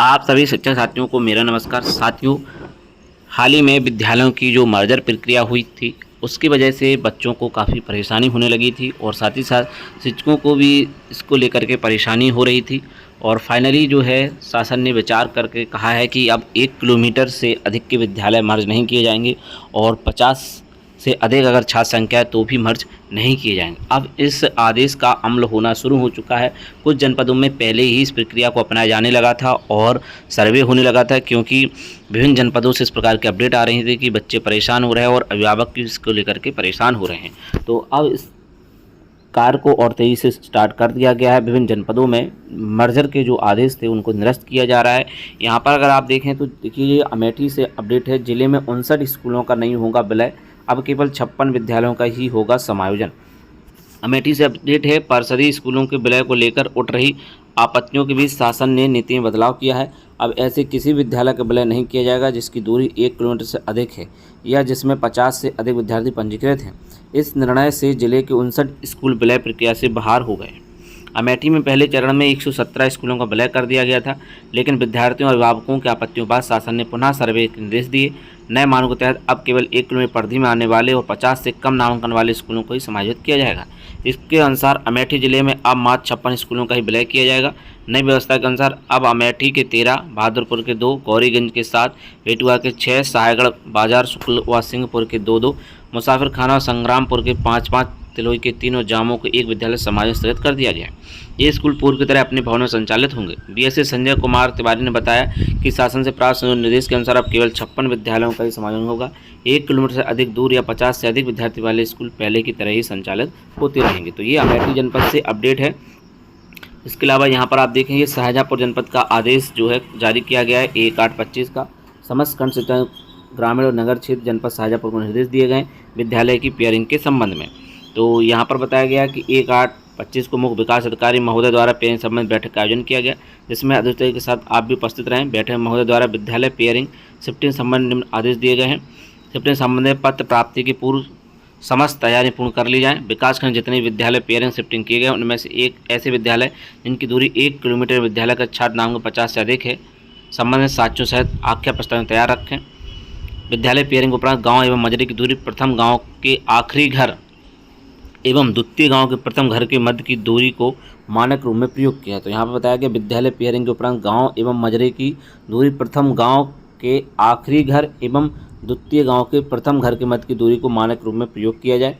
आप सभी शिक्षक साथियों को मेरा नमस्कार। साथियों, हाल ही में विद्यालयों की जो मर्जर प्रक्रिया हुई थी उसकी वजह से बच्चों को काफ़ी परेशानी होने लगी थी और साथ ही साथ शिक्षकों को भी इसको लेकर के परेशानी हो रही थी। और फाइनली जो है शासन ने विचार करके कहा है कि अब 1 किलोमीटर से अधिक के विद्यालय मर्ज नहीं किए जाएंगे और 50 से अधिक अगर छात्र संख्या है तो भी मर्ज नहीं किए जाएंगे। अब इस आदेश का अमल होना शुरू हो चुका है। कुछ जनपदों में पहले ही इस प्रक्रिया को अपनाया जाने लगा था और सर्वे होने लगा था, क्योंकि विभिन्न जनपदों से इस प्रकार के अपडेट आ रही थी कि बच्चे परेशान हो रहे हैं और अभिभावक भी इसको लेकर के परेशान हो रहे हैं। तो अब इस कार्य को और तेज़ी से स्टार्ट कर दिया गया है। विभिन्न जनपदों में मर्जर के जो आदेश थे उनको निरस्त किया जा रहा है। यहाँ पर अगर आप देखें तो देखिए, ये अमेठी से अपडेट है। जिले में 59 स्कूलों का नहीं होगा विलय, अब केवल 56 विद्यालयों का ही होगा समायोजन। अमेठी से अपडेट है। परिषदीय स्कूलों के विलय को लेकर उठ रही आपत्तियों के बीच शासन ने नीति में बदलाव किया है। अब ऐसे किसी विद्यालय का विलय नहीं किया जाएगा जिसकी दूरी 1 किलोमीटर से अधिक है या जिसमें 50 से अधिक विद्यार्थी पंजीकृत हैं। इस निर्णय से जिले के 59 स्कूल विलय प्रक्रिया से बाहर हो गए। अमेठी में पहले चरण में 117 स्कूलों का विलय कर दिया गया था, लेकिन विद्यार्थियों और अभिभावकों के आपत्तियों के बाद शासन ने पुनः सर्वे के निर्देश दिए। नए मानकों के तहत अब केवल 1 किलोमीटर परिधि में आने वाले और 50 से कम नामांकन वाले स्कूलों को ही समायोजित किया जाएगा। इसके अनुसार अमेठी जिले में अब मात्र 56 स्कूलों का ही विलय किया जाएगा। नई व्यवस्था के अनुसार अब अमेठी के 13, बहादुरपुर के 2, गौरीगंज के 7, बेटुआ के 6, साहेगढ़ बाजार, शुक्ल व सिंहपुर के 2-2, मुसाफिर खाना और संग्रामपुर के 5-5, तिलोई के 3 और जामो के 1 विद्यालय समायोजित स्थगित कर दिया गया है। ये स्कूल पूर्व की तरह अपने भवन में संचालित होंगे। डीएसए संजय कुमार तिवारी ने बताया कि शासन से प्राप्त निर्देश के अनुसार अब केवल 56 विद्यालयों का ही समायोजन होगा। 1 किलोमीटर से अधिक दूर या 50 से अधिक विद्यार्थी वाले स्कूल पहले की तरह ही संचालित होते रहेंगे। तो ये अमेठी जनपद से अपडेट है। इसके अलावा यहाँ पर आप देखें, ये शाहजहाँपुर जनपद का आदेश जो है जारी किया गया है 1/8/25 का। समस्त खंड शिक्षा ग्रामीण और नगर क्षेत्र जनपद शाहजहाँपुर को निर्देश दिए गए विद्यालय की पेयरिंग के संबंध में। तो यहाँ पर बताया गया कि 1/8/25 को मुख्य विकास अधिकारी महोदय द्वारा पेयरिंग संबंध बैठक का आयोजन किया गया, जिसमें अधिकारी के साथ आप भी उपस्थित रहें। बैठक में महोदय द्वारा विद्यालय पेयरिंग शिफ्टिंग संबंध निम्न आदेश दिए गए हैं। शिफ्टिंग संबंधी पत्र प्राप्ति की पूर्व समस्त तैयारी पूर्ण कर ली जाए। विकासखंड जितने विद्यालय पेयरिंग शिफ्टिंग किए गए उनमें से एक ऐसे विद्यालय जिनकी दूरी 1 किलोमीटर विद्यालय का छात्र नाम 50 से अधिक है, संबंधित साक्ष्यों सहित आख्या प्रस्ताव तैयार रखें। विद्यालय पेयरिंग उपरांत गाँव एवं मजरे की दूरी प्रथम गाँव के आखिरी घर एवं द्वितीय गांव के प्रथम घर के मध्य की दूरी को मानक रूप में प्रयोग किया है। तो यहाँ पर बताया गया विद्यालय पेयरिंग के उपरांत गांव एवं मजरे की दूरी प्रथम गांव के आखिरी घर एवं द्वितीय गांव के प्रथम घर के मध्य की दूरी को मानक रूप में प्रयोग किया जाए।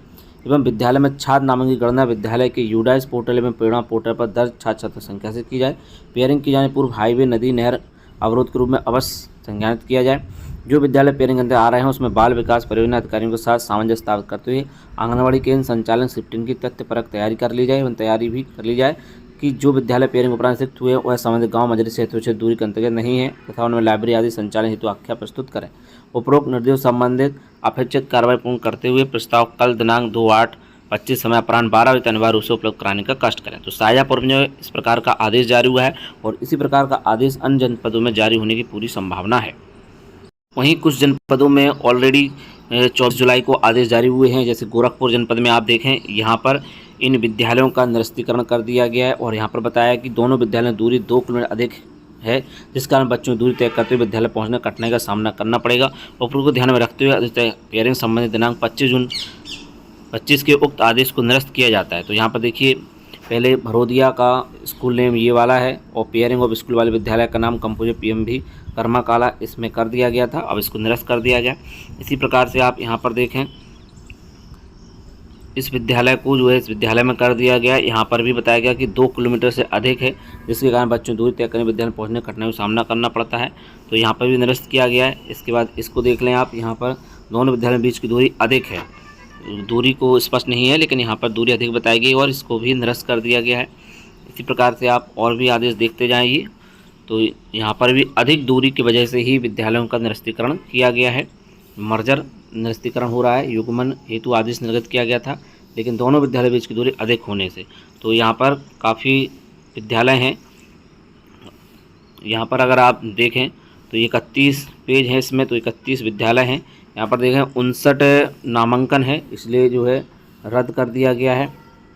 एवं विद्यालय में छात्र नामों की गणना विद्यालय के यूडाइस पोर्टल एवं प्रेरणा पोर्टल पर दर्ज छात्र छात्र संख्या से की जाए। पेयरिंग की जाने पूर्व हाईवे, नदी, नहर अवरोध के रूप में अवश्य संज्ञानित किया जाए। जो विद्यालय पेयरिंग अंदर आ रहे हैं उसमें बाल विकास परियोजना अधिकारियों के साथ सामंजस्य स्थापित करते हुए आंगनबाड़ी केंद्र संचालन शिफ्टिंग की तथ्यपरक तैयारी कर ली जाए एवं तैयारी भी कर ली जाए कि जो विद्यालय पेयरिंग उपरांत शिफ्ट हुए वह संबंधित गांव मजरे से हेतु दूरी के अंतर्गत नहीं है तथा उनमें लाइब्रेरी आदि संचालन हेतु आख्या प्रस्तुत करें। उपरोक्त निर्देश संबंधित अपेक्षित कार्रवाई पूर्ण करते हुए प्रस्ताव कल दिनांक 2/8/25 समय अपराह्न 12 बजे अनिवार्य रूप से उपलब्ध कराने का कष्ट करें। तो शाहजहाँपुर में इस प्रकार का आदेश जारी हुआ है और इसी प्रकार का आदेश अन्य जनपदों में जारी होने की पूरी संभावना है। वहीं कुछ जनपदों में ऑलरेडी 24 जुलाई को आदेश जारी हुए हैं। जैसे गोरखपुर जनपद में आप देखें, यहाँ पर इन विद्यालयों का निरस्तीकरण कर दिया गया है और यहाँ पर बताया कि दोनों विद्यालयों दूरी 2 किलोमीटर अधिक है, जिस कारण बच्चों की दूरी तय करते हुए विद्यालय पहुँचने कठिनाई का सामना करना पड़ेगा। उपरोक्त को ध्यान में रखते हुए पेयरिंग संबंधित दिनांक 25 जून 25 के उक्त आदेश को निरस्त किया जाता है। तो यहाँ पर देखिए, पहले भरोदिया का स्कूल नेम ये वाला है और पेयरिंग ऑफ स्कूल वाले विद्यालय का नाम कंपोजिट PMV कर्मा काला इसमें कर दिया गया था, अब इसको निरस्त कर दिया गया। इसी प्रकार से आप यहाँ पर देखें, इस विद्यालय को जो है इस विद्यालय में कर दिया गया। यहाँ पर भी बताया गया कि 2 किलोमीटर से अधिक है, जिसके कारण बच्चों दूरी तय करने विद्यालय पहुँचने कठिनाई का सामना करना पड़ता है। तो यहाँ पर भी निरस्त किया गया है। इसके बाद इसको देख लें आप, यहाँ पर दोनों विद्यालयों के बीच की दूरी अधिक है, दूरी को स्पष्ट नहीं है लेकिन यहाँ पर दूरी अधिक बताई गई और इसको भी निरस्त कर दिया गया है। इसी प्रकार से आप और भी आदेश देखते जाएंगे। तो यहाँ पर भी अधिक दूरी की वजह से ही विद्यालयों का निरस्तीकरण किया गया है। मर्जर निरस्तीकरण हो रहा है, युग्मन हेतु आदेश निर्गत किया गया था लेकिन दोनों विद्यालय बीच की दूरी अधिक होने से। तो यहाँ पर काफ़ी विद्यालय हैं। यहाँ पर अगर आप देखें तो 31 पेज है इसमें, तो 31 विद्यालय हैं। यहाँ पर देखें 59 नामांकन है, इसलिए जो है रद्द कर दिया गया है।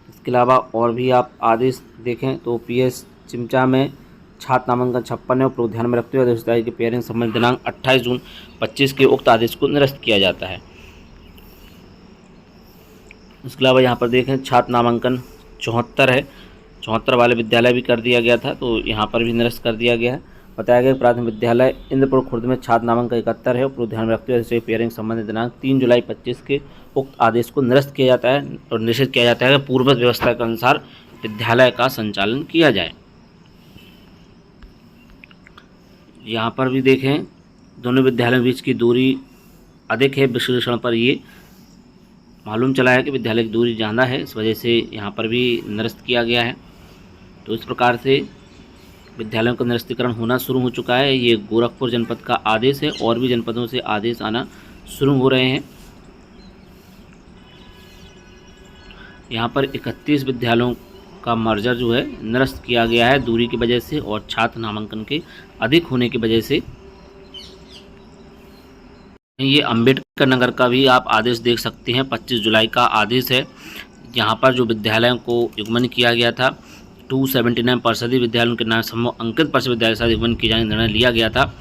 इसके अलावा और भी आप आदेश देखें तो PS चिमचा में छात्र नामांकन 56 है, उपरोक्त ध्यान में रखते हुए आदेश की पेयरिंग संबंधित दिनांक 28 जून 25 के उक्त आदेश को निरस्त किया जाता है। इसके अलावा यहाँ पर देखें छात्र नामांकन 74 है, 74 वाले विद्यालय भी कर दिया गया था, तो यहाँ पर भी निरस्त कर दिया गया है। बताया गया प्राथमिक विद्यालय इंद्रपुर खुर्द में छात्र नामांकन 71 है, उपरोक्त ध्यान में रखते हुए पेयरिंग संबंधित दिनांक 3 जुलाई 25 के उक्त आदेश को निरस्त किया जाता है और निश्चित किया जाता है कि पूर्ववत व्यवस्था के अनुसार विद्यालय का संचालन किया जाए। यहाँ पर भी देखें दोनों विद्यालयों के बीच की दूरी अधिक है, विश्लेषण पर ये मालूम चला है कि विद्यालय की दूरी ज़्यादा है, इस वजह से यहाँ पर भी निरस्त किया गया है। तो इस प्रकार से विद्यालयों का निरस्तीकरण होना शुरू हो चुका है। ये गोरखपुर जनपद का आदेश है, और भी जनपदों से आदेश आना शुरू हो रहे हैं। यहाँ पर 31 विद्यालयों का मर्जर जो है निरस्त किया गया है दूरी की वजह से और छात्र नामांकन के अधिक होने की वजह से। ये अंबेडकर नगर का भी आप आदेश देख सकते हैं, 25 जुलाई का आदेश है। यहाँ पर जो विद्यालयों को युग्मन किया गया था 279 परिषदीय विद्यालयों के नाम समूह अंकित परिषद विद्यालय के साथ युग्मन किए जाने का निर्णय लिया गया था।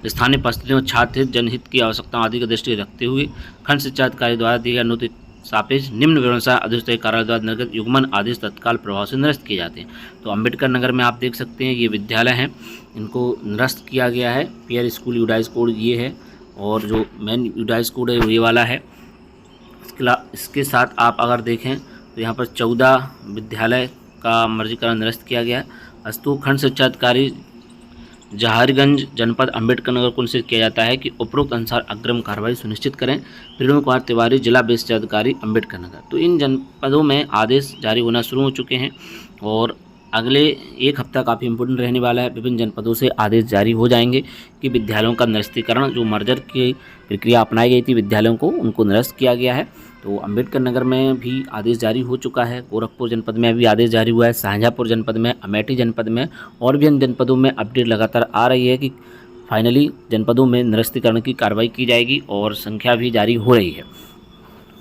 स्थानीय परिस्थितियों और छात्र हित जनहित की आवश्यकताओं आदि की दृष्टि रखते हुए खंड शिक्षा अधिकारी द्वारा दिए गए अनुचित सापेक्ष निम्न व्यवस्था अधिष्ठायी कार्यालय द्वारा निर्गत युग्मन आदेश तत्काल प्रभाव से निरस्त किए जाते हैं। तो अंबेडकर नगर में आप देख सकते हैं ये विद्यालय हैं, इनको निरस्त किया गया है। पियर स्कूल यूडाइज कोड ये है, और जो मेन यूडाइज कोड है ये वाला है। इसके साथ आप अगर देखें तो यहाँ पर 14 विद्यालय का मर्जीकरण निरस्त किया गया है। अस्तु खंड शिक्षा अधिकारी जहारगंज जनपद अंबेडकर नगर को निश्चित किया जाता है कि उपरोक्त अनुसार अग्रिम कार्रवाई सुनिश्चित करें। प्रेम कुमार तिवारी जिला बेस अधिकारी अंबेडकर नगर। तो इन जनपदों में आदेश जारी होना शुरू हो चुके हैं और अगले एक हफ्ता काफ़ी इम्पोर्टेंट रहने वाला है। विभिन्न जनपदों से आदेश जारी हो जाएंगे कि विद्यालयों का निरस्तीकरण, जो मर्जर की प्रक्रिया अपनाई गई थी विद्यालयों को, उनको निरस्त किया गया है। तो अंबेडकर नगर में भी आदेश जारी हो चुका है, गोरखपुर जनपद में भी आदेश जारी हुआ है, शाहजहाँपुर जनपद में, अमेठी जनपद में और भी अन्य जनपदों में अपडेट लगातार आ रही है कि फाइनली जनपदों में निरस्तीकरण की कार्रवाई की जाएगी और संख्या भी जारी हो रही है।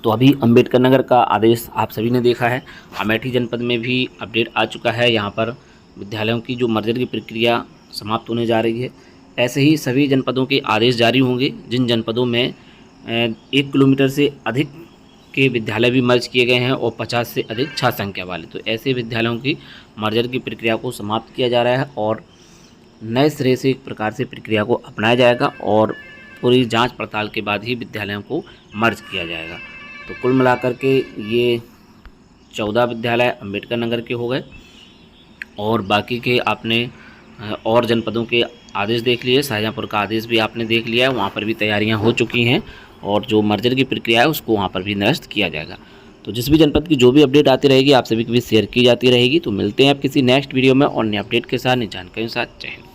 तो अभी अंबेडकर नगर का आदेश आप सभी ने देखा है। अमेठी जनपद में भी अपडेट आ चुका है, यहाँ पर विद्यालयों की जो मर्जर की प्रक्रिया समाप्त होने जा रही है। ऐसे ही सभी जनपदों के आदेश जारी होंगे जिन जनपदों में 1 किलोमीटर से अधिक के विद्यालय भी मर्ज किए गए हैं और 50 से अधिक छात्र संख्या वाले। तो ऐसे विद्यालयों की मर्जर की प्रक्रिया को समाप्त किया जा रहा है और नए सिरे से एक प्रकार से प्रक्रिया को अपनाया जाएगा और पूरी जांच पड़ताल के बाद ही विद्यालयों को मर्ज किया जाएगा। तो कुल मिलाकर के ये 14 विद्यालय अंबेडकर नगर के हो गए और बाकी के आपने और जनपदों के आदेश देख लिए। शाहजहाँपुर का आदेश भी आपने देख लिया है, वहाँ पर भी तैयारियाँ हो चुकी हैं और जो मर्जर की प्रक्रिया है उसको वहाँ पर भी निरस्त किया जाएगा। तो जिस भी जनपद की जो भी अपडेट आती रहेगी आप सभी के बीच शेयर की जाती रहेगी। तो मिलते हैं आप किसी नेक्स्ट वीडियो में और नए अपडेट के साथ, नई जानकारी के साथ। जय हिंद।